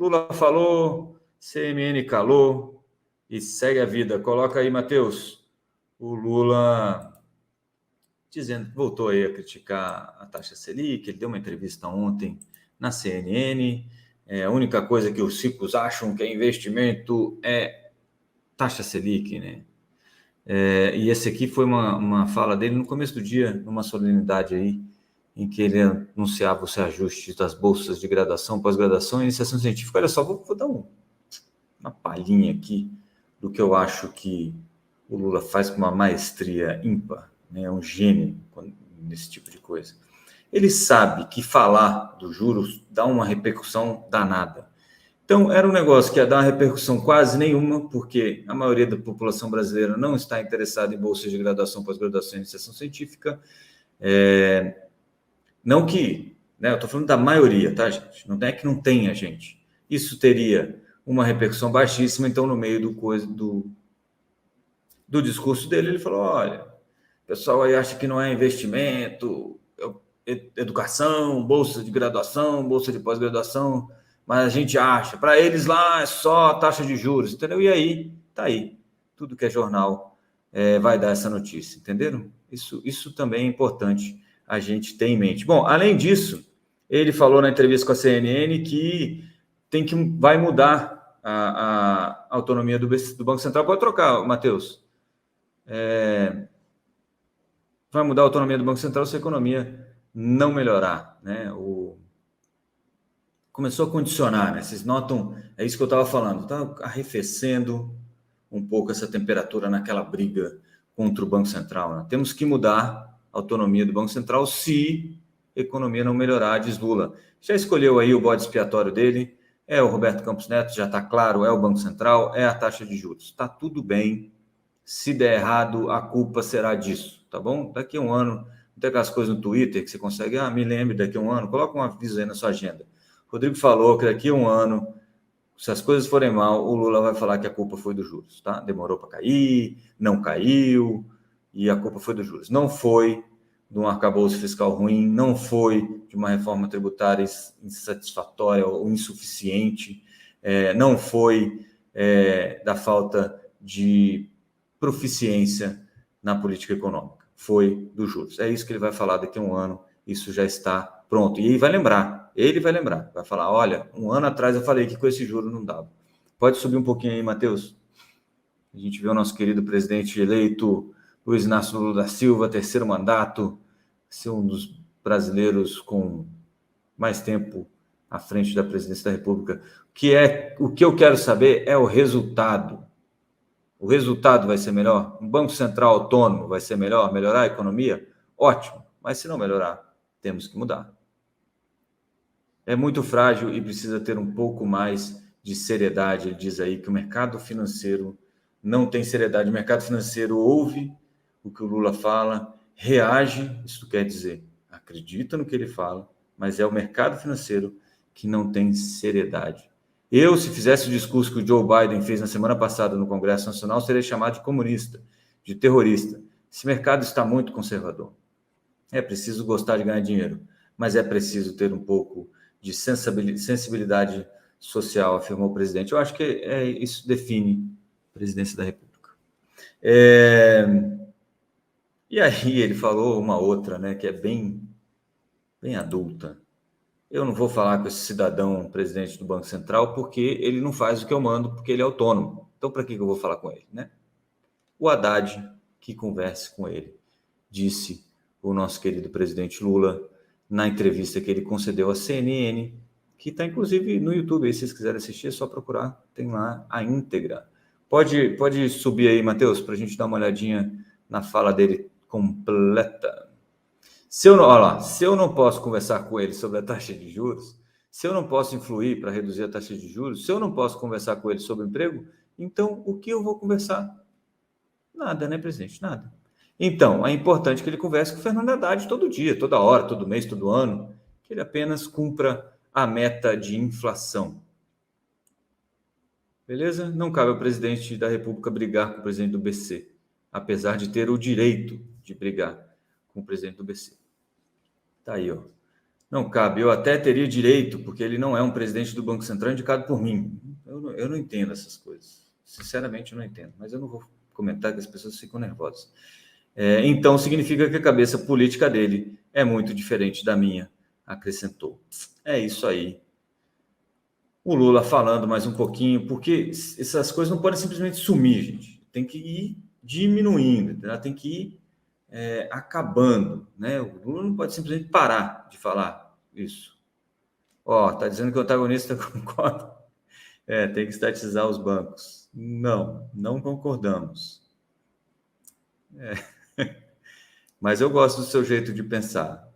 Lula falou, CMN calou e segue a vida. Coloca aí, Matheus. O Lula dizendo que voltou aí a criticar a taxa Selic. Ele deu uma entrevista ontem na CNN. A única coisa que os ricos acham que é investimento é taxa Selic, né? E esse aqui foi uma fala dele no começo do dia, numa solenidade aí, em que ele anunciava os reajustes das bolsas de graduação, pós-graduação e iniciação científica. Olha só, vou dar uma palhinha aqui do que eu acho que o Lula faz com uma maestria ímpar, né? É um gênio nesse tipo de coisa. Ele sabe que falar dos juros dá uma repercussão danada. Então, era um negócio que ia dar uma repercussão quase nenhuma, porque a maioria da população brasileira não está interessada em bolsas de graduação, pós-graduação e iniciação científica. Não que, né, eu estou falando da maioria, tá, gente? Não é que não tenha gente. Isso teria uma repercussão baixíssima, então, no meio do discurso dele, ele falou: olha, o pessoal aí acha que não é investimento, educação, bolsa de graduação, bolsa de pós-graduação, mas a gente acha, para eles lá é só a taxa de juros, entendeu? E aí, tá aí, tudo que é jornal vai dar essa notícia, entenderam? Isso também é importante a gente ter em mente. Bom, além disso, ele falou na entrevista com a CNN que vai mudar a autonomia do Banco Central. Pode trocar, Matheus. Vai mudar a autonomia do Banco Central se a economia não melhorar, né? Começou a condicionar, né? Vocês notam, é isso que eu estava falando, está arrefecendo um pouco essa temperatura naquela briga contra o Banco Central, né? Temos que mudar a autonomia do Banco Central se a economia não melhorar, diz Lula. Já escolheu aí o bode expiatório dele, é o Roberto Campos Neto, já está claro, é o Banco Central, é a taxa de juros. Está tudo bem, se der errado, a culpa será disso, tá bom? Daqui a um ano, tem aquelas coisas no Twitter que você consegue, me lembre daqui a um ano, coloca um aviso aí na sua agenda. Rodrigo falou que daqui a um ano, se as coisas forem mal, o Lula vai falar que a culpa foi dos juros, tá? Demorou para cair, não caiu, e a culpa foi dos juros. Não foi de um arcabouço fiscal ruim, não foi de uma reforma tributária insatisfatória ou insuficiente, não foi da falta de proficiência na política econômica, foi dos juros. É isso que ele vai falar daqui a um ano, isso já está pronto. E ele vai lembrar, vai falar, olha, um ano atrás eu falei que com esse juro não dava. Pode subir um pouquinho aí, Matheus? A gente vê o nosso querido presidente eleito, Luiz Inácio Lula da Silva, terceiro mandato, ser um dos brasileiros com mais tempo à frente da presidência da República. O que eu quero saber é o resultado. O resultado vai ser melhor? Um Banco Central autônomo vai ser melhor? Melhorar a economia? Ótimo. Mas se não melhorar, temos que mudar. É muito frágil e precisa ter um pouco mais de seriedade. Ele diz aí que o mercado financeiro não tem seriedade. O mercado financeiro ouve o que o Lula fala, reage, isso quer dizer, acredita no que ele fala, mas é o mercado financeiro que não tem seriedade. Eu, se fizesse o discurso que o Joe Biden fez na semana passada no Congresso Nacional, seria chamado de comunista, de terrorista. Esse mercado está muito conservador. É preciso gostar de ganhar dinheiro, mas é preciso ter um pouco de sensibilidade social, afirmou o presidente. Eu acho que isso define a presidência da República. E aí ele falou uma outra, né, que é bem adulta. Eu não vou falar com esse cidadão presidente do Banco Central porque ele não faz o que eu mando, porque ele é autônomo. Então, para que eu vou falar com ele, né? O Haddad, que converse com ele, disse o nosso querido presidente Lula na entrevista que ele concedeu à CNN, que está inclusive no YouTube, aí, se vocês quiserem assistir, é só procurar, tem lá a íntegra. Pode subir aí, Matheus, para a gente dar uma olhadinha na fala dele completa. Se eu não posso conversar com ele sobre a taxa de juros, se eu não posso influir para reduzir a taxa de juros, se eu não posso conversar com ele sobre emprego, então o que eu vou conversar? Nada, né, presidente? Nada. Então, é importante que ele converse com o Fernando Haddad todo dia, toda hora, todo mês, todo ano, que ele apenas cumpra a meta de inflação. Beleza? Não cabe ao presidente da República brigar com o presidente do BC, apesar de ter o direito de brigar com o presidente do BC. Tá aí, ó. Não cabe. Eu até teria direito, porque ele não é um presidente do Banco Central indicado por mim. Eu não entendo essas coisas. Sinceramente, eu não entendo. Mas eu não vou comentar que as pessoas ficam nervosas. Então, significa que a cabeça política dele é muito diferente da minha, acrescentou. É isso aí. O Lula falando mais um pouquinho, porque essas coisas não podem simplesmente sumir, gente. Tem que ir diminuindo, tem que ir acabando, né? O Lula não pode simplesmente parar de falar isso. Tá dizendo que o antagonista concorda. Tem que estatizar os bancos. Não concordamos. Mas eu gosto do seu jeito de pensar.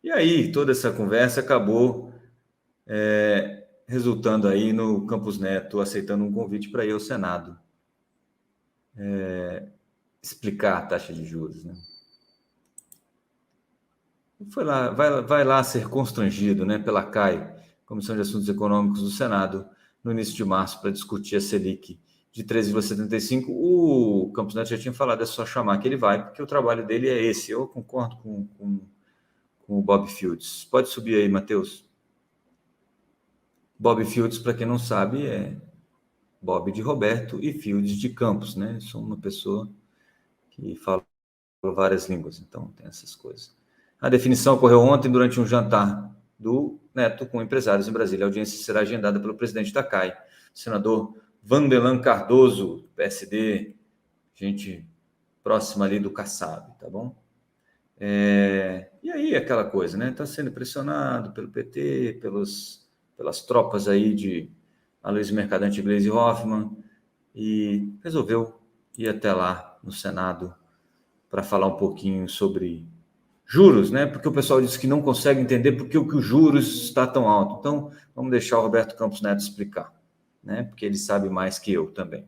E aí, toda essa conversa acabou resultando aí no Campos Neto aceitando um convite para ir ao Senado explicar a taxa de juros, né? Vai lá ser constrangido, né, pela CAI, Comissão de Assuntos Econômicos do Senado, no início de março, para discutir a Selic de 13,75. O Campos Neto já tinha falado, é só chamar que ele vai, porque o trabalho dele é esse. Eu concordo com o Bob Fields. Pode subir aí, Matheus. Bob Fields, para quem não sabe, é Bob de Roberto e Fields de Campos, né? Sou uma pessoa que fala várias línguas, então tem essas coisas. A definição ocorreu ontem durante um jantar do Neto com empresários em Brasília. A audiência será agendada pelo presidente da CAI, o senador Vandelan Cardoso, PSD, gente próxima ali do Kassab, tá bom? E aí aquela coisa, né? Está sendo pressionado pelo PT, pelas tropas aí de Aloysio Mercadante e Gleisi Hoffmann, e resolveu ir até lá no Senado para falar um pouquinho sobre juros, né? Porque o pessoal disse que não consegue entender porque o juros está tão alto. Então, vamos deixar o Roberto Campos Neto explicar, né? Porque ele sabe mais que eu também.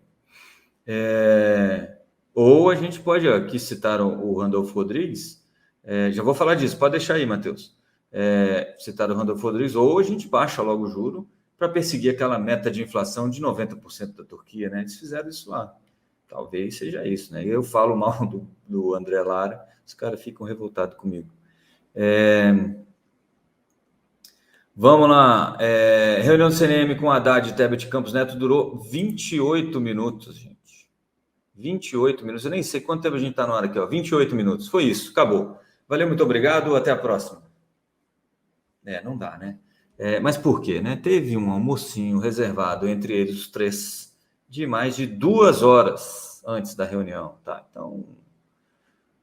Ou a gente pode, aqui citaram o Randolfo Rodrigues, já vou falar disso, pode deixar aí, Matheus. Citaram o Randolfo Rodrigues, ou a gente baixa logo o juro para perseguir aquela meta de inflação de 90% da Turquia, né? Eles fizeram isso lá. Talvez seja isso, né? Eu falo mal do André Lara, os caras ficam revoltados comigo. Vamos lá. Reunião do CNM com Haddad e Tebet Campos Neto durou 28 minutos, gente. 28 minutos. Eu nem sei quanto tempo a gente está na hora aqui, ó. 28 minutos. Foi isso, acabou. Valeu, muito obrigado. Até a próxima. Não dá, né? Mas por quê, né? Teve um almocinho reservado entre eles os três de mais de 2 horas antes da reunião, tá? Então,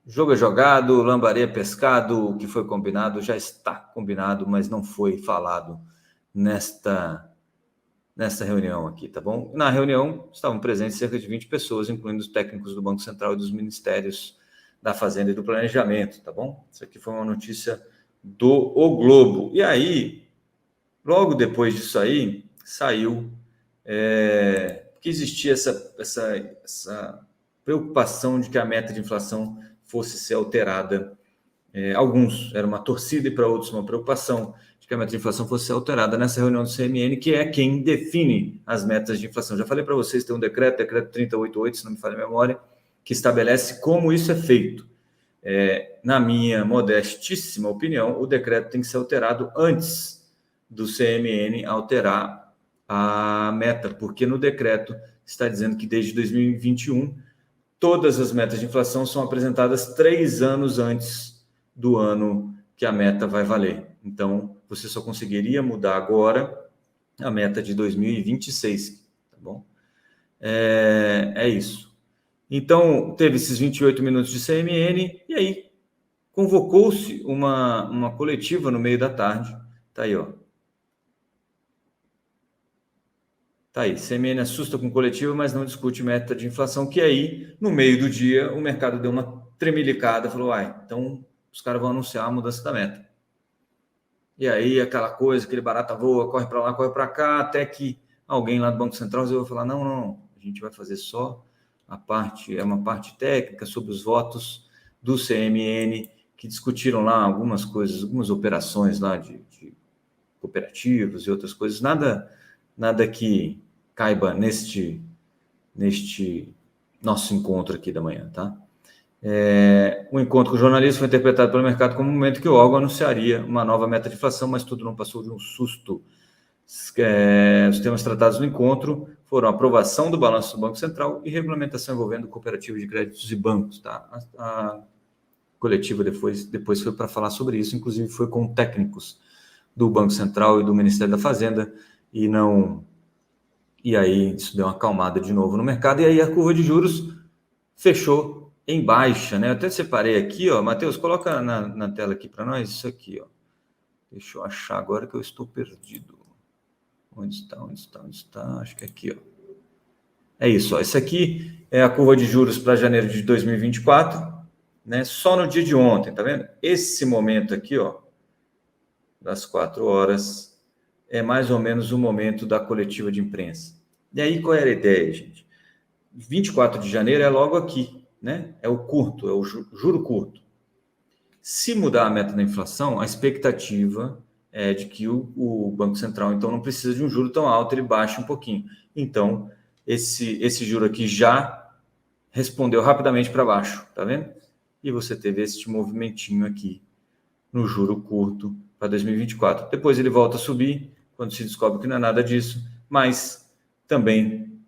jogo é jogado, lambaria é pescado, o que foi combinado já está combinado, mas não foi falado nesta reunião aqui, tá bom? Na reunião estavam presentes cerca de 20 pessoas, incluindo os técnicos do Banco Central e dos Ministérios da Fazenda e do Planejamento, tá bom? Isso aqui foi uma notícia do O Globo. E aí, logo depois disso aí, saiu que existia essa preocupação de que a meta de inflação fosse ser alterada. Alguns era uma torcida e para outros uma preocupação de que a meta de inflação fosse ser alterada nessa reunião do CMN, que é quem define as metas de inflação. Já falei para vocês, tem um decreto 388, se não me falha a memória, que estabelece como isso é feito. Na minha modestíssima opinião, o decreto tem que ser alterado antes do CMN alterar a meta, porque no decreto está dizendo que desde 2021 todas as metas de inflação são apresentadas 3 anos antes do ano que a meta vai valer. Então, você só conseguiria mudar agora a meta de 2026, tá bom? É isso. Então, teve esses 28 minutos de CMN e aí convocou-se uma coletiva no meio da tarde. Tá aí, ó. Tá aí, CMN assusta com coletiva, mas não discute meta de inflação, que aí, no meio do dia, o mercado deu uma tremelicada, falou, então os caras vão anunciar a mudança da meta. E aí, aquela coisa, aquele barata voa, corre para lá, corre para cá, até que alguém lá do Banco Central resolveu falar, não, a gente vai fazer só uma parte técnica sobre os votos do CMN, que discutiram lá algumas coisas, algumas operações lá de cooperativos e outras coisas, nada que caiba neste nosso encontro aqui da manhã, tá? O encontro com o jornalista foi interpretado pelo mercado como um momento que o órgão anunciaria uma nova meta de inflação, mas tudo não passou de um susto. Os temas tratados no encontro foram a aprovação do balanço do Banco Central e regulamentação envolvendo cooperativas de créditos e bancos. Tá? A coletiva depois foi para falar sobre isso, inclusive foi com técnicos do Banco Central e do Ministério da Fazenda, e aí isso deu uma acalmada de novo no mercado, e aí a curva de juros fechou em baixa, né? Eu até separei aqui, ó, Matheus, coloca na tela aqui para nós isso aqui, ó. Deixa eu achar agora que eu estou perdido. Onde está? Acho que é aqui, ó. É isso, ó. Isso aqui é a curva de juros para janeiro de 2024, né? Só no dia de ontem, tá vendo? Esse momento aqui, ó, das 4 horas, é mais ou menos o momento da coletiva de imprensa. E aí, qual era a ideia, gente? 24 de janeiro é logo aqui, né? É o curto, é o juro curto. Se mudar a meta da inflação, a expectativa é de que o Banco Central, então, não precisa de um juro tão alto, ele baixa um pouquinho. Então, esse juro aqui já respondeu rapidamente para baixo, tá vendo? E você teve este movimentinho aqui no juro curto para 2024. Depois ele volta a subir, quando se descobre que não é nada disso, mas também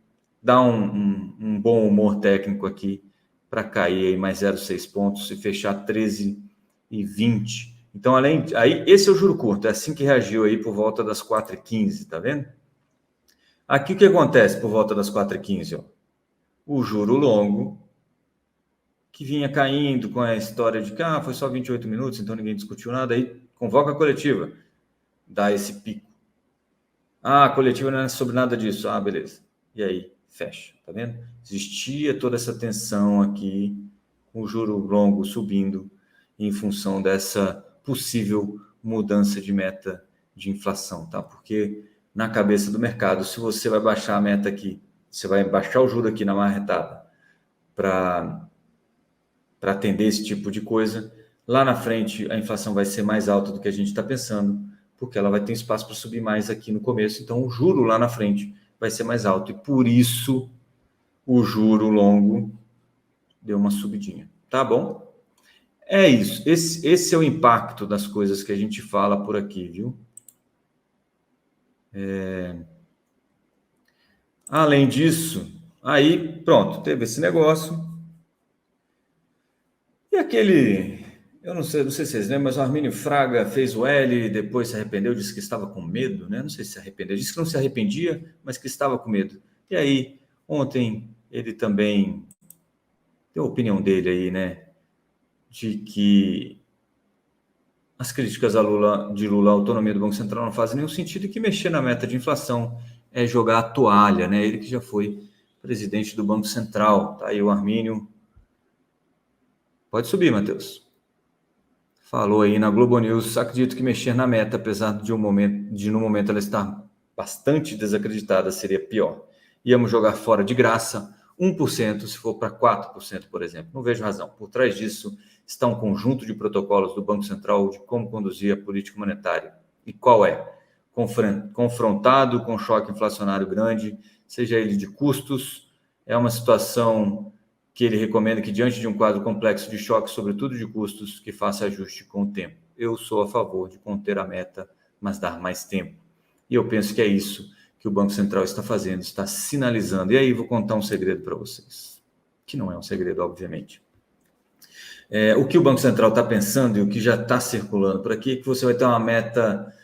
dá um bom humor técnico aqui para cair aí mais 0,6 pontos e fechar 13,20. Então, aí esse é o juro curto, é assim que reagiu aí por volta das 4,15, tá vendo? Aqui o que acontece por volta das 4,15, ó? O juro longo, que vinha caindo com a história de que foi só 28 minutos, então ninguém discutiu nada, aí convoca a coletiva, dá esse pico. A coletiva não é sobre nada disso. Beleza. E aí, fecha, tá vendo? Existia toda essa tensão aqui, com o juro longo subindo em função dessa possível mudança de meta de inflação, tá? Porque na cabeça do mercado, se você vai baixar a meta aqui, você vai baixar o juro aqui na marretada para atender esse tipo de coisa, lá na frente a inflação vai ser mais alta do que a gente está pensando, porque ela vai ter espaço para subir mais aqui no começo, então o juro lá na frente vai ser mais alto, e por isso o juro longo deu uma subidinha, tá bom? É isso, esse é o impacto das coisas que a gente fala por aqui, viu? Além disso, aí pronto, teve esse negócio, e aquele, eu não sei se vocês lembram, mas o Armínio Fraga fez o L, depois se arrependeu, disse que estava com medo, né? Não sei se arrependeu, disse que não se arrependia, mas que estava com medo. E aí, ontem, ele também deu a opinião dele aí, né? De que as críticas de Lula à autonomia do Banco Central não fazem nenhum sentido e que mexer na meta de inflação é jogar a toalha, né? Ele que já foi presidente do Banco Central, tá aí o Armínio. Pode subir, Matheus. Falou aí na Globo News, acredito que mexer na meta, apesar de no momento ela estar bastante desacreditada, seria pior. Íamos jogar fora de graça 1% se for para 4%, por exemplo. Não vejo razão. Por trás disso está um conjunto de protocolos do Banco Central de como conduzir a política monetária. E qual é? Confrontado com choque inflacionário grande, seja ele de custos, é uma situação que ele recomenda que, diante de um quadro complexo de choque, sobretudo de custos, que faça ajuste com o tempo. Eu sou a favor de conter a meta, mas dar mais tempo. E eu penso que é isso que o Banco Central está fazendo, está sinalizando. E aí vou contar um segredo para vocês, que não é um segredo, obviamente. O que o Banco Central está pensando e o que já está circulando por aqui é que você vai ter uma meta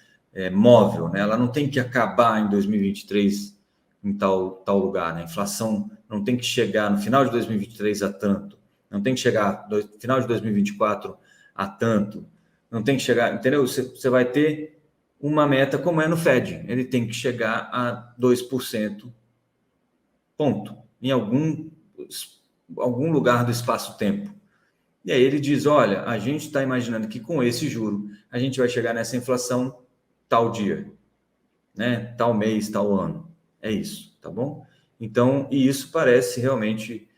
móvel, né? Ela não tem que acabar em 2023 em tal lugar, né? A inflação não tem que chegar no final de 2023 a tanto, não tem que chegar no final de 2024 a tanto, não tem que chegar, entendeu? Você vai ter uma meta como é no Fed, ele tem que chegar a 2%, ponto, em algum lugar do espaço-tempo. E aí ele diz, olha, a gente está imaginando que com esse juro a gente vai chegar nessa inflação tal dia, né? Tal mês, tal ano. É isso, tá bom? Então, e isso parece realmente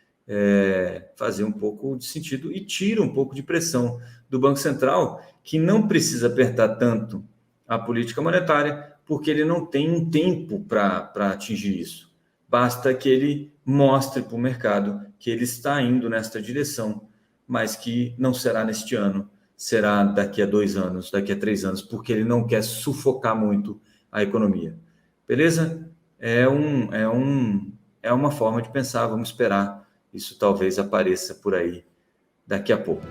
fazer um pouco de sentido e tira um pouco de pressão do Banco Central, que não precisa apertar tanto a política monetária, porque ele não tem um tempo para atingir isso. Basta que ele mostre para o mercado que ele está indo nesta direção, mas que não será neste ano, será daqui a 2 anos, daqui a 3 anos, porque ele não quer sufocar muito a economia. Beleza? É uma forma de pensar, vamos esperar. Isso talvez apareça por aí daqui a pouco.